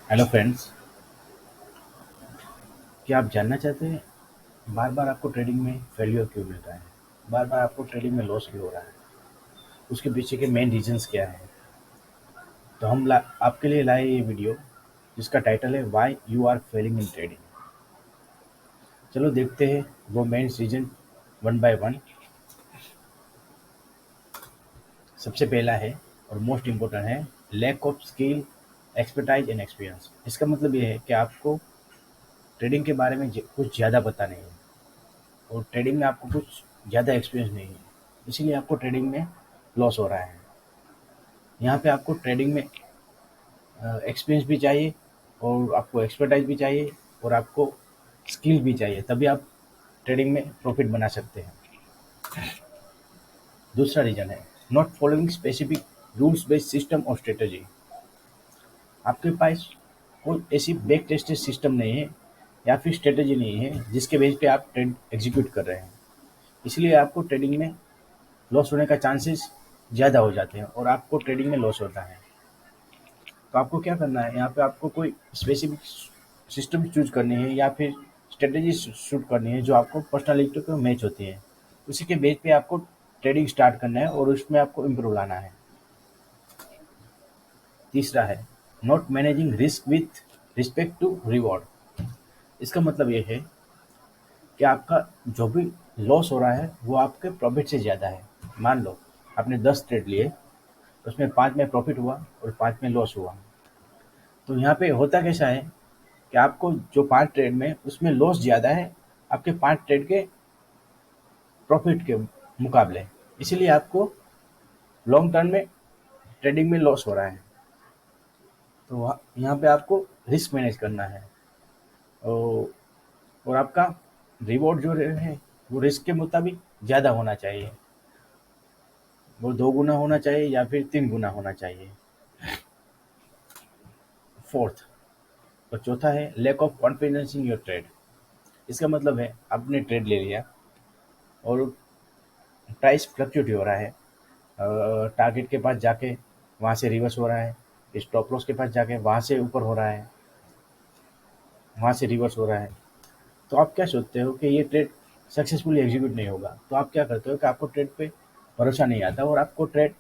Hello friends. क्या आप जानना चाहते हैं बार बार आपको ट्रेडिंग में फेलियर क्यों मिल रहा है? बार बार आपको ट्रेडिंग में लॉस क्यों हो रहा है? उसके पीछे के मेन रीजंस क्या है? तो आपके लिए लाए ये वीडियो जिसका टाइटल है why you are failing in trading. चलो देखते हैं वो main reason one by one. सबसे पहला है और मोस्ट इम्पोर्टेंट है lack of skill, expertise and experience. इसका मतलब ये है कि आपको ट्रेडिंग के बारे में कुछ ज़्यादा पता नहीं है और ट्रेडिंग में आपको कुछ ज़्यादा एक्सपीरियंस नहीं है, इसीलिए आपको ट्रेडिंग में लॉस हो रहा है। यहाँ पे आपको ट्रेडिंग में एक्सपीरियंस भी चाहिए और आपको एक्सपर्टाइज भी चाहिए और आपको स्किल भी चाहिए, तभी आप ट्रेडिंग में प्रॉफिट बना सकते हैं। दूसरा रीज़न है not following specific rules based system और स्ट्रेटजी। आपके पास कोई ऐसी बैक टेस्टेड सिस्टम नहीं है या फिर स्ट्रेटजी नहीं है जिसके बेस पे आप ट्रेड एग्जीक्यूट कर रहे हैं, इसलिए आपको ट्रेडिंग में लॉस होने का चांसेस ज़्यादा हो जाते हैं और आपको ट्रेडिंग में लॉस होता है। तो आपको क्या करना है, यहाँ पे आपको कोई स्पेसिफिक सिस्टम चूज करनी है या फिर स्ट्रेटेजी शूट करनी है जो आपको पर्सनालिटी को मैच होती है। उसी के बेस पे आपको ट्रेडिंग स्टार्ट करना है और उसमें आपको इम्प्रूव लाना है। तीसरा है not managing risk with respect to reward. इसका मतलब ये है कि आपका जो भी लॉस हो रहा है वो आपके प्रॉफिट से ज़्यादा है। मान लो आपने 10 ट्रेड लिए, उसमें 5 में प्रॉफिट हुआ और 5 में लॉस हुआ। तो यहाँ पे होता कैसा है कि आपको जो 5 ट्रेड में उसमें लॉस ज़्यादा है आपके 5 ट्रेड के प्रॉफिट के मुकाबले, इसीलिए आपको लॉन्ग टर्म में ट्रेडिंग में लॉस हो रहा है। तो यहाँ पे आपको रिस्क मैनेज करना है और आपका रिवॉर्ड जो है वो रिस्क के मुताबिक ज़्यादा होना चाहिए, वो 2 गुना होना चाहिए या फिर 3 गुना होना चाहिए। फोर्थ और चौथा है lack of confidence in your trade. इसका मतलब है आपने ट्रेड ले लिया और प्राइस फ्लक्चुएट हो रहा है, टारगेट के पास जाके वहाँ से रिवर्स हो रहा है, स्टॉप लॉस के पास जाके वहाँ से ऊपर हो रहा है, वहाँ से रिवर्स हो रहा है। तो आप क्या सोचते हो कि ये ट्रेड सक्सेसफुली एग्जीक्यूट नहीं होगा, तो आप क्या करते हो कि आपको ट्रेड पे भरोसा नहीं आता और आपको ट्रेड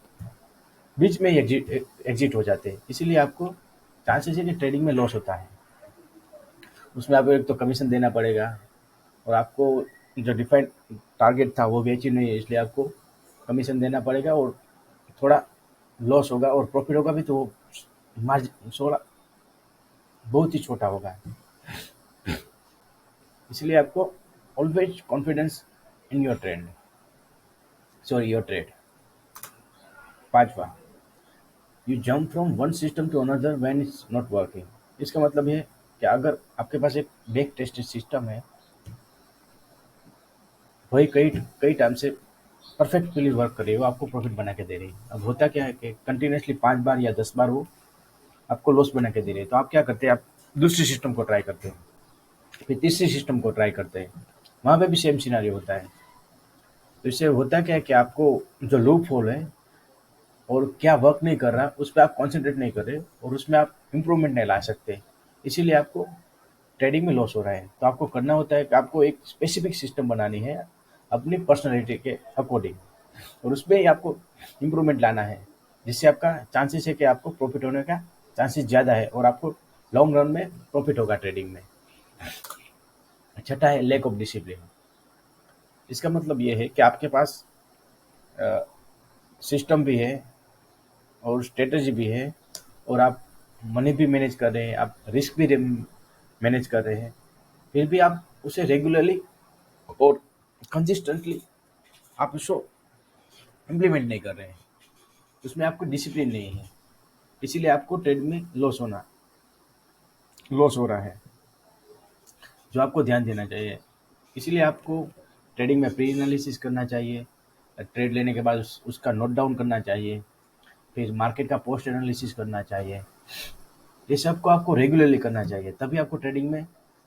बीच में ही एग्जिट हो जाते हैं, इसीलिए आपको चांसेस है कि ट्रेडिंग में लॉस होता है। उसमें आपको एक तो कमीशन देना पड़ेगा और आपको जो डिफाइंड टारगेट था वो भी अचीव नहीं है, इसलिए आपको कमीशन देना पड़ेगा और थोड़ा लॉस होगा और प्रॉफिट होगा भी तो वो मार्जिन थोड़ा बहुत ही छोटा होगा। इसलिए आपको always confidence in your trade, sorry your trade. पांचवा, you jump from one system to another when it's not working. इसका मतलब है कि अगर आपके पास एक बैक टेस्टेड सिस्टम है, वही कई कई टाइम से परफेक्टली वर्क कर रही है, वो आपको प्रॉफिट बना के दे रही है। अब होता क्या है कि कंटिन्यूसली 5 बार या 10 बार वो आपको लॉस बना के दे रही है, तो आप क्या करते हैं, आप दूसरी सिस्टम को ट्राई करते हैं, फिर तीसरी सिस्टम को ट्राई करते हैं, वहाँ पे भी सेम सिनारियो होता है। तो इससे होता क्या है कि आपको जो लूप होल है और क्या वर्क नहीं कर रहा उस पर आप कॉन्सेंट्रेट नहीं कर रहे और उसमें आप इम्प्रूवमेंट नहीं ला सकते, इसीलिए आपको ट्रेडिंग में लॉस हो रहा है। तो आपको करना होता है कि आपको एक स्पेसिफिक सिस्टम बनानी है अपनी पर्सनैलिटी के अकॉर्डिंग और उसमें ही आपको इम्प्रूवमेंट लाना है, जिससे आपका चांसेस है कि आपको प्रॉफिट होने का चांसेस ज़्यादा है और आपको लॉन्ग रन में प्रॉफिट होगा ट्रेडिंग में। छठा है लैक ऑफ डिसिप्लिन। इसका मतलब ये है कि आपके पास सिस्टम भी है और स्ट्रेटजी भी है और आप मनी भी मैनेज कर रहे हैं, आप रिस्क भी मैनेज कर रहे हैं, फिर भी आप उसे रेगुलरली और कंसिस्टेंटली आप उसको इम्प्लीमेंट नहीं कर रहे हैं, उसमें आपको डिसिप्लिन नहीं है, इसीलिए आपको ट्रेड में लॉस हो रहा है, जो आपको ध्यान देना चाहिए। इसीलिए आपको ट्रेडिंग में प्री एनालिसिस करना चाहिए, ट्रेड लेने के बाद उसका नोट डाउन करना चाहिए, फिर मार्केट का पोस्ट एनालिसिस करना चाहिए। ये सब को आपको रेगुलरली करना चाहिए, तभी आपको ट्रेडिंग में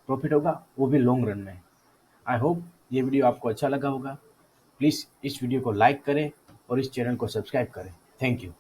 प्रॉफिट होगा, वो भी लॉन्ग रन में। आई होप ये वीडियो आपको अच्छा लगा होगा। प्लीज़ इस वीडियो को लाइक करें और इस चैनल को सब्सक्राइब करें। Thank you.